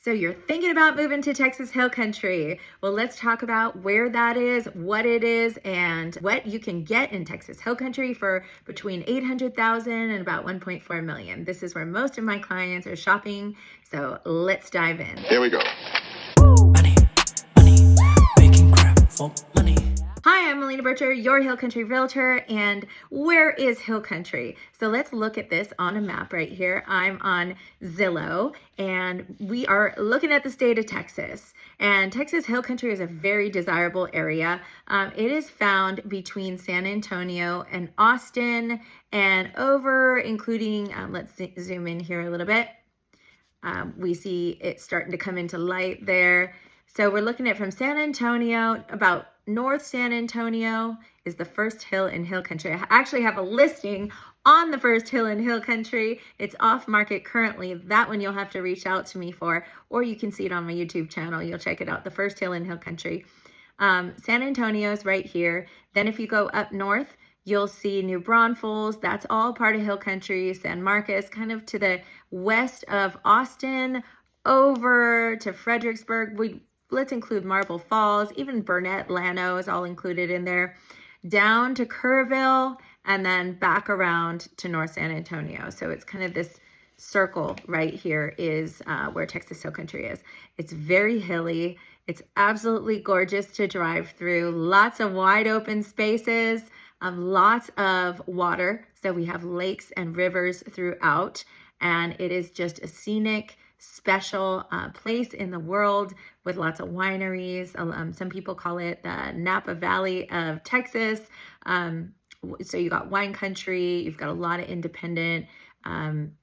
So you're thinking about moving to Texas Hill Country. Well, let's talk about where that is, what it is, and what you can get in Texas Hill Country for between $800,000 and about $1.4 million. This is where most of my clients are shopping. So let's dive in. Here we go. Money, money, making crap for money. Hi, I'm Melina Bircher, your Hill Country Realtor, and where is Hill Country? So let's look at this on a map right here. I'm on Zillow, and we are looking at the state of Texas. And Texas Hill Country is a very desirable area. It is found between San Antonio and Austin, and over, including, let's zoom in here a little bit. We see it starting to come into light there. So we're looking at from San Antonio, about North San Antonio is the first hill in Hill Country. I actually have a listing on the first hill in Hill Country. It's off market currently. That one you'll have to reach out to me for, or you can see it on my YouTube channel. You'll check it out, the first hill in Hill Country. San Antonio is right here. Then if you go up north, you'll see New Braunfels. That's all part of Hill Country. San Marcos, kind of to the west of Austin, over to Fredericksburg. Let's include Marble Falls, even Burnett, Llano is all included in there, down to Kerrville, and then back around to North San Antonio. So it's kind of this circle right here is where Texas Hill Country is. It's very hilly. It's absolutely gorgeous to drive through. Lots of wide open spaces, lots of water. So we have lakes and rivers throughout, and it is just a scenic, special place in the world with lots of wineries. Some people call it the Napa Valley of Texas. So you got wine country, you've got a lot of independent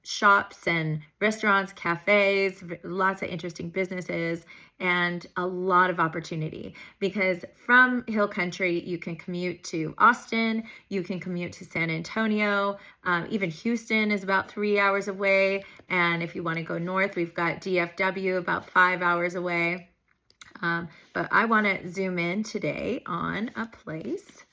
shops and restaurants, cafes, lots of interesting businesses, and a lot of opportunity, because from Hill Country, you can commute to Austin, you can commute to San Antonio, even Houston is about 3 hours away. And if you want to go north, we've got DFW about 5 hours away. But I want to zoom in today on a place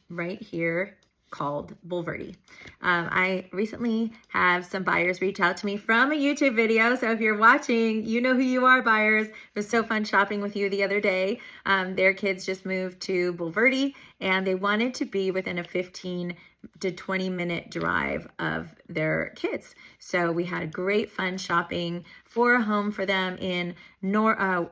right here called Bulverde. I recently have some buyers reach out to me from a YouTube video. So if you're watching, you know who you are, buyers. It was so fun shopping with you the other day. Their kids just moved to Bulverde, and they wanted to be within a 15 to 20 minute drive of their kids. So we had great fun shopping for a home for them in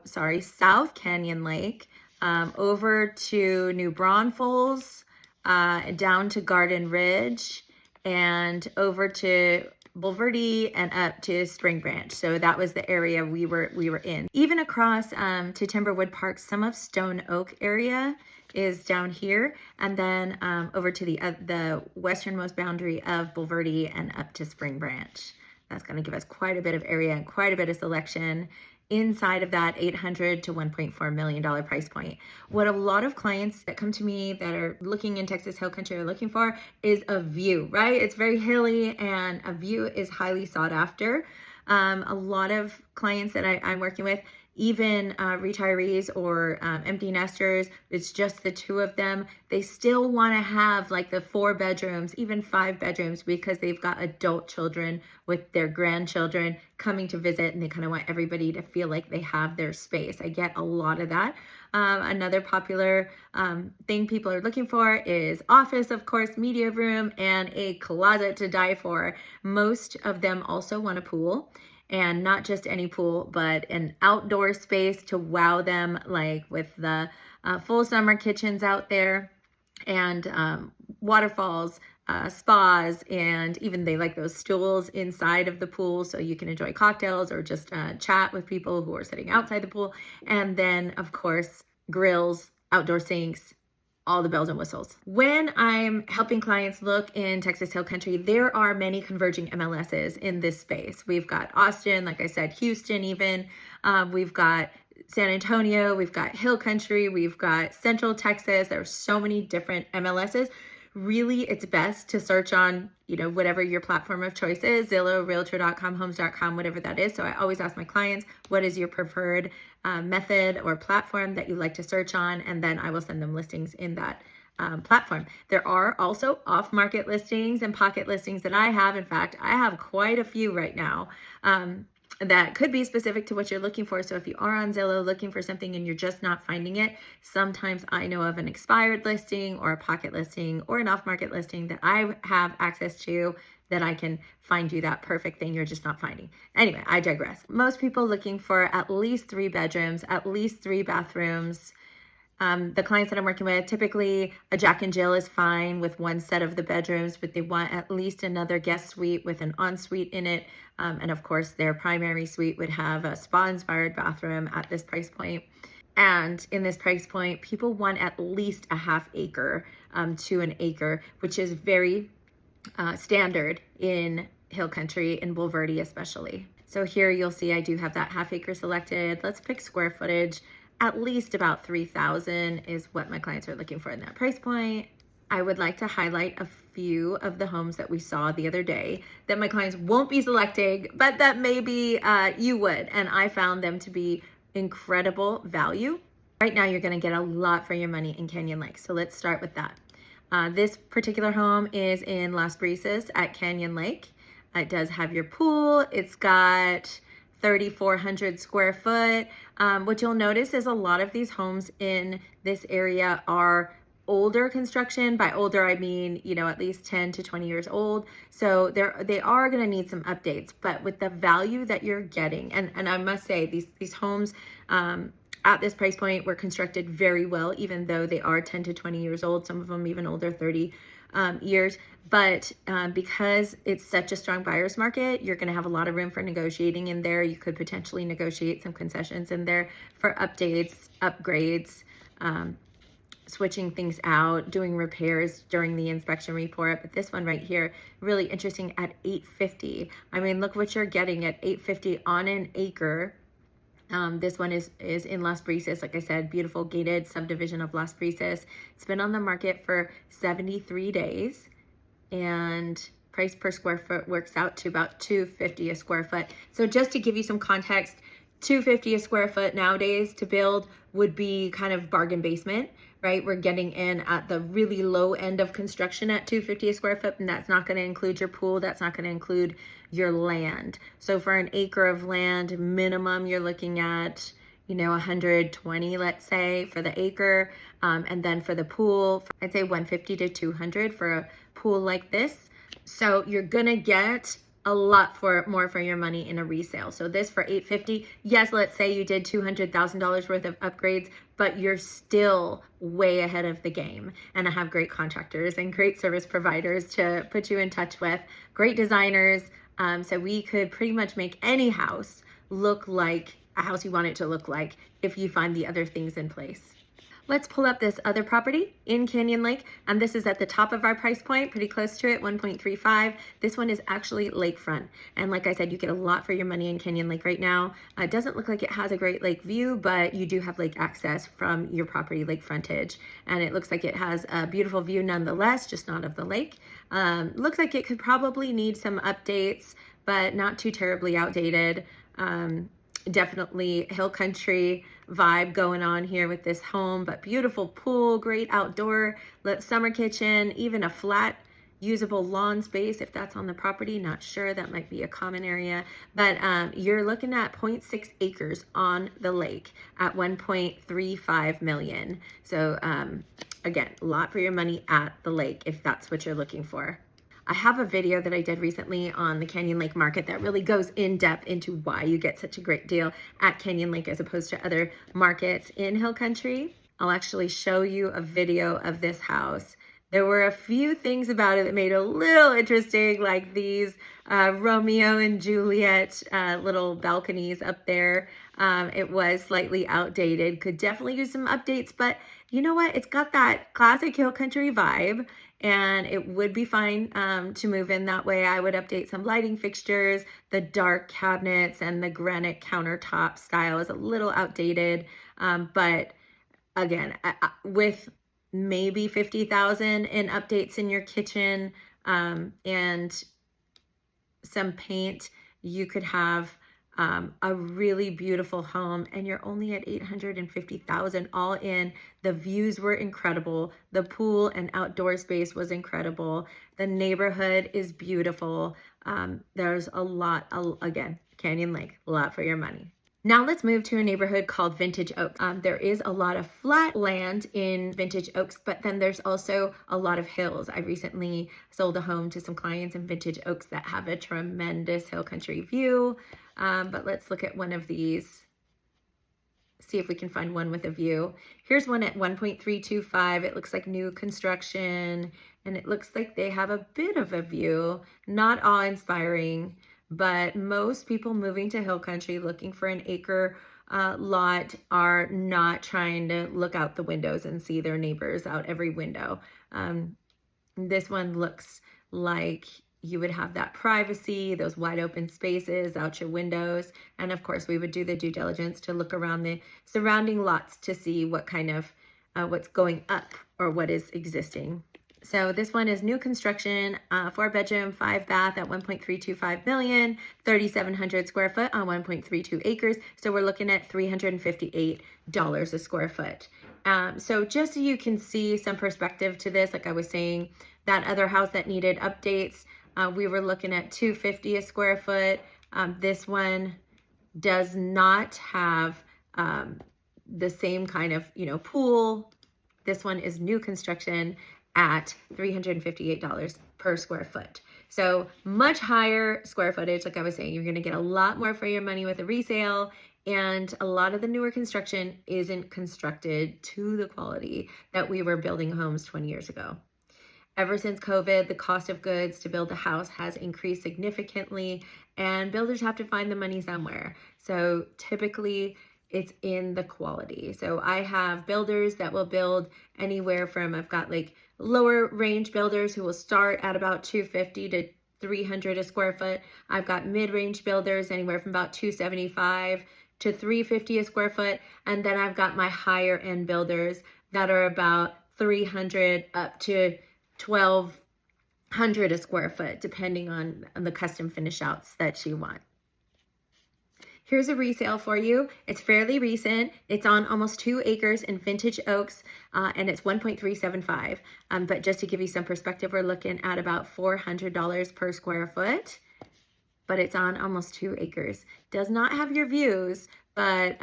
South Canyon Lake, over to New Braunfels, down to Garden Ridge, and over to Bulverde and up to Spring Branch. So that was the area we were in. Even across to Timberwood Park, some of Stone Oak area is down here, and then over to the westernmost boundary of Bulverde and up to Spring Branch. That's going to give us quite a bit of area and quite a bit of selection inside of that $800,000 to $1.4 million price point. What a lot of clients that come to me that are looking in Texas Hill Country are looking for is a view, right? It's very hilly, and a view is highly sought after. A lot of clients that I'm working with, even retirees or empty nesters, it's just the two of them. They still want to have like the 4 bedrooms, even 5 bedrooms, because they've got adult children with their grandchildren coming to visit, and they kind of want everybody to feel like they have their space. I get a lot of that. Another popular thing people are looking for is office, of course, media room, and a closet to die for. Most of them also want a pool. And not just any pool, but an outdoor space to wow them, like with the full summer kitchens out there, and waterfalls, spas, and even they like those stools inside of the pool so you can enjoy cocktails or just chat with people who are sitting outside the pool. And then, of course, grills, outdoor sinks, all the bells and whistles. When I'm helping clients look in Texas Hill Country, there are many converging MLSs in this space. We've got Austin, like I said, Houston even. We've got San Antonio, we've got Hill Country, we've got Central Texas. There are so many different MLSs. Really, it's best to search on, whatever your platform of choice is, Zillow, Realtor.com, Homes.com, whatever that is. So I always ask my clients, what is your preferred method or platform that you like to search on? And then I will send them listings in that platform. There are also off-market listings and pocket listings that I have. In fact, I have quite a few right now that could be specific to what you're looking for. So if you are on Zillow looking for something and you're just not finding it, sometimes I know of an expired listing or a pocket listing or an off-market listing that I have access to that I can find you that perfect thing you're just not finding. Anyway, I digress. Most people looking for at least 3 bedrooms, at least 3 bathrooms. The clients that I'm working with, typically a Jack and Jill is fine with one set of the bedrooms, but they want at least another guest suite with an ensuite in it. And of course, their primary suite would have a spa-inspired bathroom at this price point. And in this price point, people want at least a half acre to an acre, which is very standard in Hill Country, in Bulverde especially. So here you'll see I do have that half acre selected. Let's pick square footage. At least about 3,000 is what my clients are looking for in that price point. I would like to highlight a few of the homes that we saw the other day that my clients won't be selecting, but that maybe you would. And I found them to be incredible value. Right now, you're going to get a lot for your money in Canyon Lake. So let's start with that. This particular home is in Las Brisas at Canyon Lake. It does have your pool. It's got 3,400 square foot. What you'll notice is a lot of these homes in this area are older construction. By older, I mean, at least 10 to 20 years old. So they are going to need some updates, but with the value that you're getting, and I must say these homes at this price point were constructed very well, even though they are 10 to 20 years old, some of them even older, 30 years. But because it's such a strong buyer's market, you're going to have a lot of room for negotiating in there. You could potentially negotiate some concessions in there for updates, upgrades, switching things out, doing repairs during the inspection report. But this one right here, really interesting at $850. I mean, look what you're getting at $850 on an acre. This one is in Las Brisas, like I said, beautiful gated subdivision of Las Brisas. It's been on the market for 73 days, and price per square foot works out to about $250 a square foot. So just to give you some context, $250 a square foot nowadays to build would be kind of bargain basement, right? We're getting in at the really low end of construction at $250 a square foot, and that's not going to include your pool. That's not going to include your land. So for an acre of land, minimum, you're looking at, 120, let's say, for the acre. And then for the pool, I'd say 150 to 200 for a pool like this. So you're going to get a lot more for your money in a resale. So this for $850, yes, let's say you did $200,000 worth of upgrades, but you're still way ahead of the game. And I have great contractors and great service providers to put you in touch with, great designers. So we could pretty much make any house look like a house you want it to look like if you find the other things in place. Let's pull up this other property in Canyon Lake, and this is at the top of our price point, pretty close to it, 1.35. This one is actually lakefront, and like I said, you get a lot for your money in Canyon Lake right now. It doesn't look like it has a great lake view, but you do have lake access from your property, lake frontage, and it looks like it has a beautiful view nonetheless, just not of the lake. Looks like it could probably need some updates, but not too terribly outdated. Definitely hill country vibe going on here with this home, but beautiful pool, great outdoor summer kitchen, even a flat usable lawn space if that's on the property. Not sure, that might be a common area, but you're looking at 0.6 acres on the lake at 1.35 million. So again, a lot for your money at the lake if that's what you're looking for. I have a video that I did recently on the Canyon Lake market that really goes in depth into why you get such a great deal at Canyon Lake as opposed to other markets in Hill Country. I'll actually show you a video of this house. There were a few things about it that made it a little interesting, like these Romeo and Juliet little balconies up there. It was slightly outdated, could definitely use some updates, but you know what? It's got that classic Hill Country vibe, and it would be fine to move in that way. I would update some lighting fixtures. The dark cabinets and the granite countertop style is a little outdated, but again, with maybe 50,000 in updates in your kitchen and some paint, you could have a really beautiful home, and you're only at 850,000 all in. The views were incredible. The pool and outdoor space was incredible. The neighborhood is beautiful. There's a lot, again, Canyon Lake, a lot for your money. Now let's move to a neighborhood called Vintage Oaks. There is a lot of flat land in Vintage Oaks, but then there's also a lot of hills. I recently sold a home to some clients in Vintage Oaks that have a tremendous hill country view. But let's look at one of these, see if we can find one with a view. Here's one at 1.325. It looks like new construction, and it looks like they have a bit of a view, not awe-inspiring. But most people moving to hill country looking for an acre lot are not trying to look out the windows and see their neighbors out every window. This one looks like you would have that privacy, those wide open spaces out your windows. And of course, we would do the due diligence to look around the surrounding lots to see what kind of, what's going up or what is existing. So this one is new construction, 4-bedroom, 5-bath at 1.325 million, 3,700 square foot on 1.32 acres. So we're looking at $358 a square foot. So just so you can see some perspective to this, like I was saying, that other house that needed updates, we were looking at $250 a square foot. This one does not have the same kind of, pool. This one is new construction at $358 per square foot. So much higher square footage. Like I was saying, you're going to get a lot more for your money with a resale. And a lot of the newer construction isn't constructed to the quality that we were building homes 20 years ago. Ever since COVID, the cost of goods to build a house has increased significantly, and builders have to find the money somewhere. So typically it's in the quality. So I have builders that will build anywhere from, I've got like lower range builders who will start at about $250 to $300 a square foot. I've got mid-range builders anywhere from about $275 to $350 a square foot. And then I've got my higher end builders that are about $300 up to $1,200 a square foot, depending on the custom finish outs that you want. Here's a resale for you. It's fairly recent. It's on almost 2 acres in Vintage Oaks, and it's 1.375. But just to give you some perspective, we're looking at about $400 per square foot, but it's on almost 2 acres. Does not have your views, but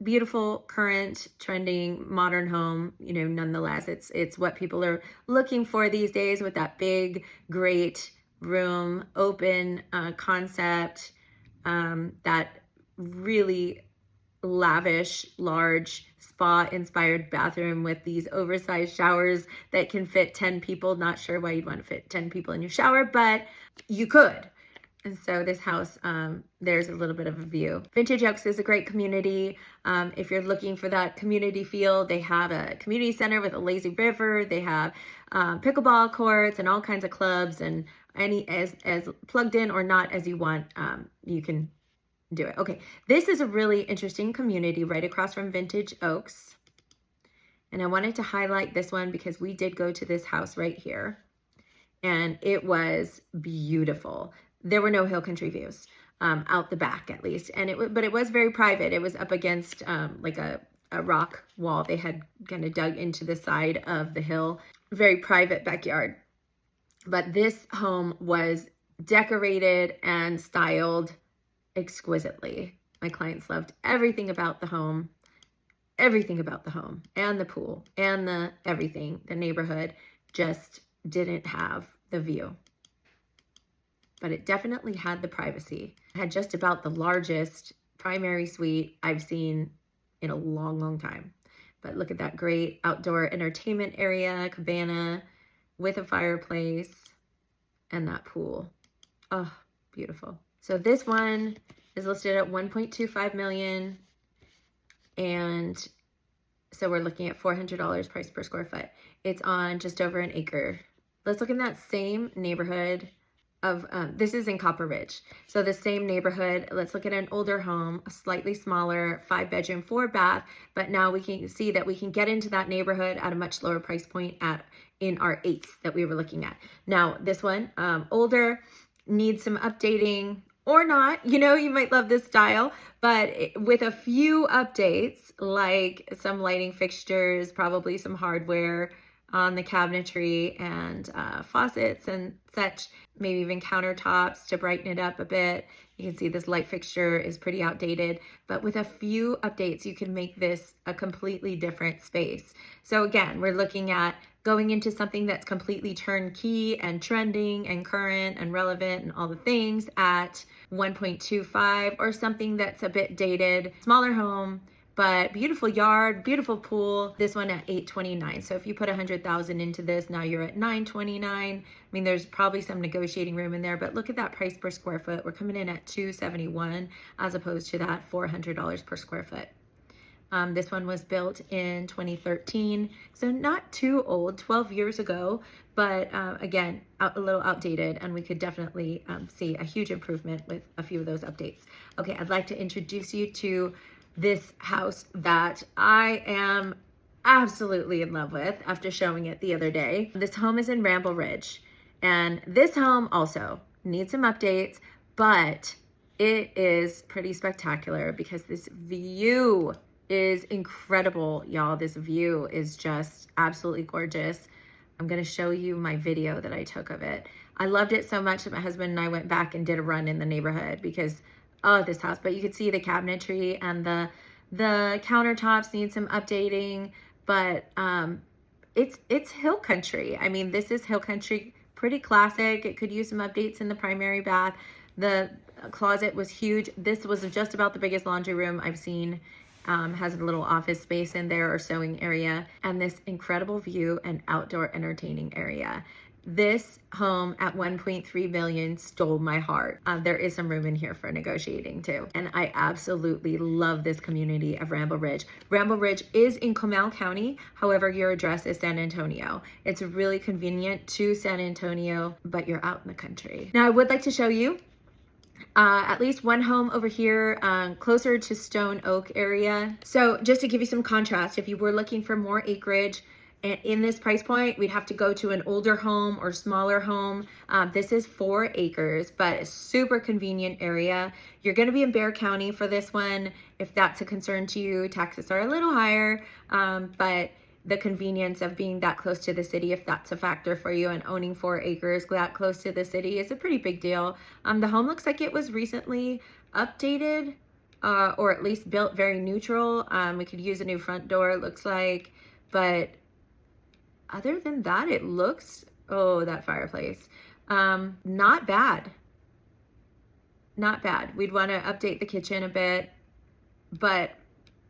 beautiful, current, trending, modern home, nonetheless. It's what people are looking for these days with that big, great room, open concept, that really lavish, large, spa-inspired bathroom with these oversized showers that can fit 10 people. Not sure why you'd want to fit 10 people in your shower, but you could. And so this house, there's a little bit of a view. Vintage Oaks is a great community. If you're looking for that community feel, they have a community center with a lazy river. They have pickleball courts and all kinds of clubs, and as plugged in or not as you want, you can do it. Okay, this is a really interesting community right across from Vintage Oaks. And I wanted to highlight this one because we did go to this house right here, and it was beautiful. There were no hill country views, out the back at least. But it was very private. It was up against like a rock wall. They had kind of dug into the side of the hill. Very private backyard. But this home was decorated and styled exquisitely. My clients loved everything about the home and the pool and the everything. The neighborhood just didn't have the view, but it definitely had the privacy. It had just about the largest primary suite I've seen in a long, long time. But look at that great outdoor entertainment area, cabana with a fireplace and that pool. Oh, beautiful. So this one is listed at 1.25 million. And so we're looking at $400 price per square foot. It's on just over an acre. Let's look in that same neighborhood of, this is in Copper Ridge. So the same neighborhood, let's look at an older home, a slightly smaller 5-bedroom, 4-bath, but now we can see that we can get into that neighborhood at a much lower price point in our 8s that we were looking at. Now this one, older, needs some updating or not, you might love this style, but with a few updates, like some lighting fixtures, probably some hardware, on the cabinetry and faucets and such, maybe even countertops to brighten it up a bit. You can see this light fixture is pretty outdated, but with a few updates, you can make this a completely different space. So again, we're looking at going into something that's completely turnkey and trending and current and relevant and all the things at 1.25, or something that's a bit dated, smaller home, but beautiful yard, beautiful pool. This one at 829. So if you put 100,000 into this, now you're at 929. I mean, there's probably some negotiating room in there, but look at that price per square foot. We're coming in at 271 as opposed to that $400 per square foot. This one was built in 2013, so not too old, 12 years ago, but again, a little outdated, and we could definitely see a huge improvement with a few of those updates. Okay, I'd like to introduce you to this house that I am absolutely in love with after showing it the other day. This home is in Ramble Ridge, and this home also needs some updates, but it is pretty spectacular because this view is incredible, y'all. This view is just absolutely gorgeous. I'm gonna show you my video that I took of it. I loved it so much that my husband and I went back and did a run in the neighborhood because this house, but you could see the cabinetry and the countertops need some updating, but it's hill country. I mean, this is hill country, pretty classic. It could use some updates in the primary bath. The closet was huge. This was just about the biggest laundry room I've seen. Has a little office space in there or sewing area, and this incredible view and outdoor entertaining area. This home at 1.3 million stole my heart. There is some room in here for negotiating too. And I absolutely love this community of Ramble Ridge. Ramble Ridge is in Comal County. However, your address is San Antonio. It's really convenient to San Antonio, but you're out in the country. Now I would like to show you at least one home over here, closer to Stone Oak area. So just to give you some contrast, if you were looking for more acreage, and in this price point, we'd have to go to an older home or smaller home. This is 4 acres, but a super convenient area. You're gonna be in Bexar County for this one. If that's a concern to you, taxes are a little higher, but the convenience of being that close to the city, if that's a factor for you, and owning 4 acres that close to the city is a pretty big deal. The home looks like it was recently updated, or at least built very neutral. We could use a new front door, it looks like, but other than that, it looks, oh, that fireplace. Not bad. Not bad. We'd want to update the kitchen a bit, but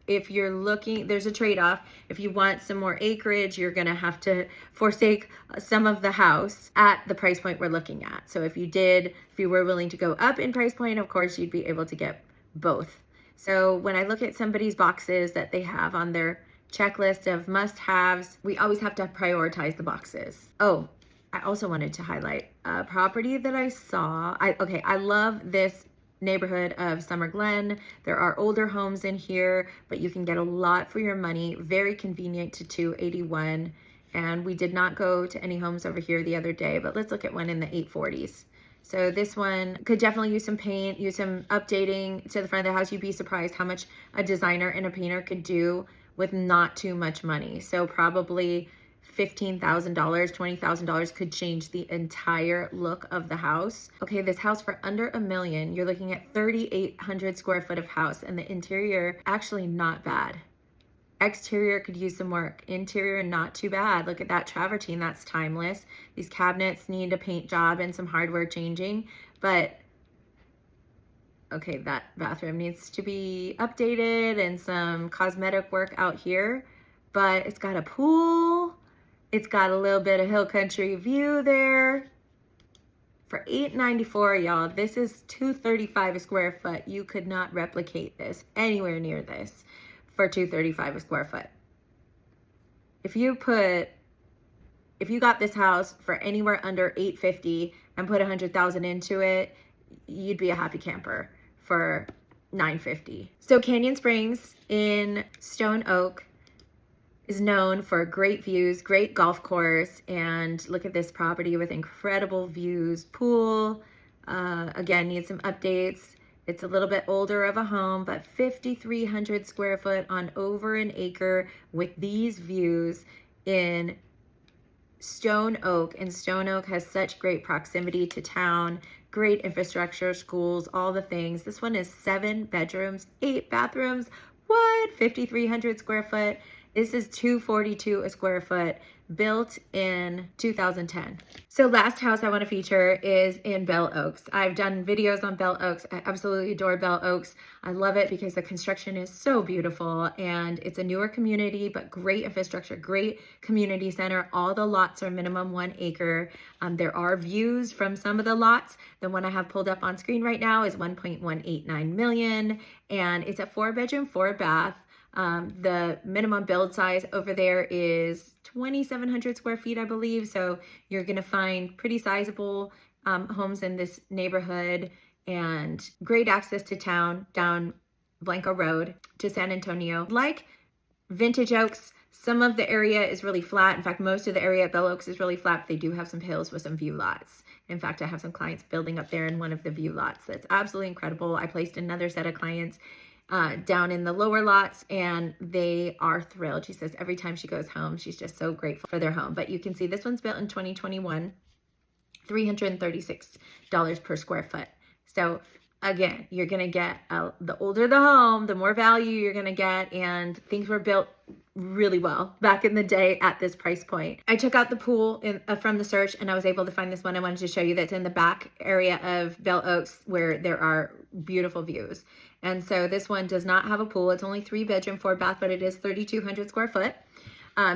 if you're looking, there's a trade-off. If you want some more acreage, you're gonna have to forsake some of the house at the price point we're looking at. So if you were willing to go up in price point, of course, you'd be able to get both. So when I look at somebody's boxes that they have on their checklist of must-haves, we always have to prioritize the boxes. Oh, I also wanted to highlight a property that I saw. I love this neighborhood of Summer Glen. There are older homes in here, but you can get a lot for your money. Very convenient to 281. And we did not go to any homes over here the other day, but let's look at one in the 840s. So this one could definitely use some paint, use some updating to the front of the house. You'd be surprised how much a designer and a painter could do with not too much money. So probably $15,000, $20,000 could change the entire look of the house. Okay, this house for under $1 million, you're looking at 3,800 square foot of house, and the interior actually not bad. Exterior could use some work. Interior not too bad. Look at that travertine, that's timeless. These cabinets need a paint job and some hardware changing, but okay, that bathroom needs to be updated and some cosmetic work out here, but it's got a pool. It's got a little bit of hill country view there. For $894, y'all, this is $235 a square foot. You could not replicate this anywhere near this for $235 a square foot. If you got this house for anywhere under $850 and put $100,000 into it, you'd be a happy camper for $950. So Canyon Springs in Stone Oak is known for great views, great golf course, and look at this property with incredible views. Pool, again, needs some updates. It's a little bit older of a home, but 5,300 square foot on over an acre with these views in Stone Oak, and Stone Oak has such great proximity to town, great infrastructure, schools, all the things. This one is 7 bedrooms, 8 bathrooms. What? 5,300 square foot. This is $242 a square foot, built in 2010. So last house I want to feature is in Bell Oaks. I've done videos on Bell Oaks. I absolutely adore Bell Oaks. I love it because the construction is so beautiful, and it's a newer community, but great infrastructure, great community center. All the lots are minimum 1 acre. There are views from some of the lots. The one I have pulled up on screen right now is 1.189 million, and it's a 4-bedroom, 4-bath. The minimum build size over there is 2,700 square feet, I believe. So you're going to find pretty sizable homes in this neighborhood, and great access to town down Blanco Road to San Antonio. Like Vintage Oaks, some of the area is really flat. In fact, most of the area at Bell Oaks is really flat, but they do have some hills with some view lots. In fact, I have some clients building up there in one of the view lots. That's absolutely incredible. I placed another set of clients down in the lower lots, and they are thrilled. She says every time she goes home, she's just so grateful for their home. But you can see this one's built in 2021, $336 per square foot. So again, you're going to get, the older the home, the more value you're going to get, and things were built really well back in the day at this price point. I took out the pool from the search, and I was able to find this one I wanted to show you that's in the back area of Bell Oaks, where there are beautiful views. And so this one does not have a pool. It's only 3-bedroom, 4-bath, but it is 3,200 square foot.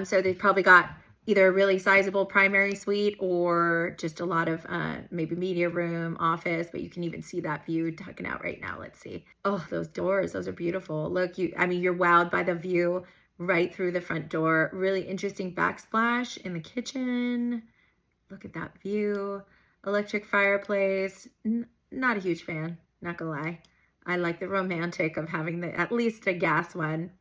So they've probably got either a really sizable primary suite or just a lot of maybe media room, office, but you can even see that view tucking out right now. Let's see. Oh, those doors, those are beautiful. Look, you're wowed by the view right through the front door. Really interesting backsplash in the kitchen. Look at that view. Electric fireplace. Not a huge fan, not gonna lie. I like the romantic of having at least a gas one,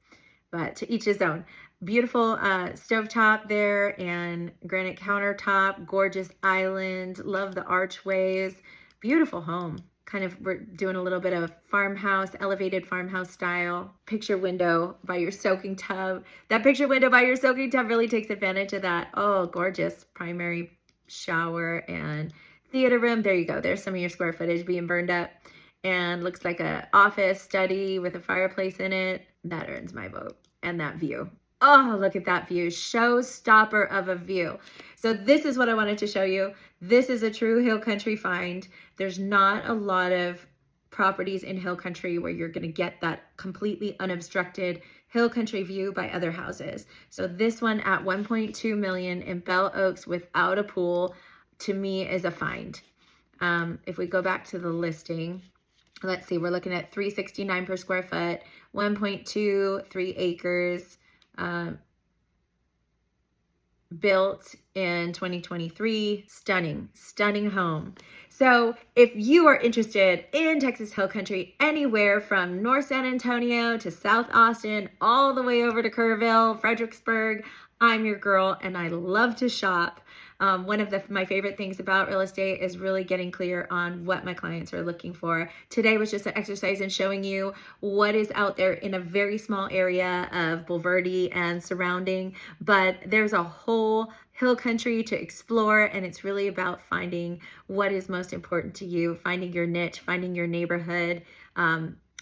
but to each his own. Beautiful stovetop there and granite countertop, gorgeous island. Love the archways. Beautiful home. Kind of, we're doing a little bit of farmhouse, elevated farmhouse style. Picture window by your soaking tub. That picture window by your soaking tub really takes advantage of that. Oh, gorgeous primary shower and theater room. There you go. There's some of your square footage being burned up. And looks like a office study with a fireplace in it. That earns my vote. And that view. Oh, look at that view. Showstopper of a view. So this is what I wanted to show you. This is a true hill country find. There's not a lot of properties in hill country where you're going to get that completely unobstructed hill country view by other houses. So this one at 1.2 million in Bell Oaks without a pool, to me, is a find. If we go back to the listing, let's see, we're looking at $369 per square foot, 1.23 acres, built in 2023. Stunning home. So if you are interested in Texas Hill Country, anywhere from North San Antonio to South Austin, all the way over to Kerrville, Fredericksburg, I'm your girl, and I love to shop. One of my favorite things about real estate is really getting clear on what my clients are looking for. Today was just an exercise in showing you what is out there in a very small area of Bulverde and surrounding, but there's a whole hill country to explore, and it's really about finding what is most important to you, finding your niche, finding your neighborhood,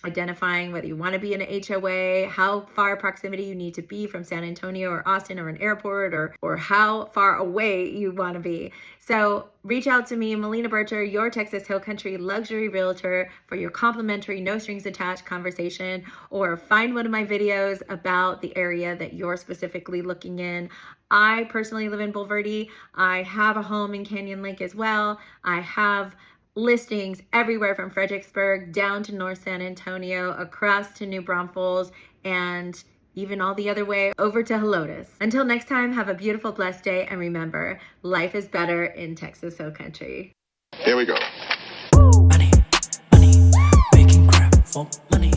identifying whether you want to be in an HOA, how far proximity you need to be from San Antonio or Austin or an airport, or how far away you want to be. So reach out to me, Melina Bircher, your Texas Hill Country luxury realtor, for your complimentary, no strings attached conversation, or find one of my videos about the area that you're specifically looking in. I personally live in Bulverde. I have a home in Canyon Lake as well. I have listings everywhere from Fredericksburg down to North San Antonio, across to New Braunfels, and even all the other way over to Helotes. Until next time, have a beautiful, blessed day, and remember, life is better in Texas Hill Country. Here we go. Money, making crap for money.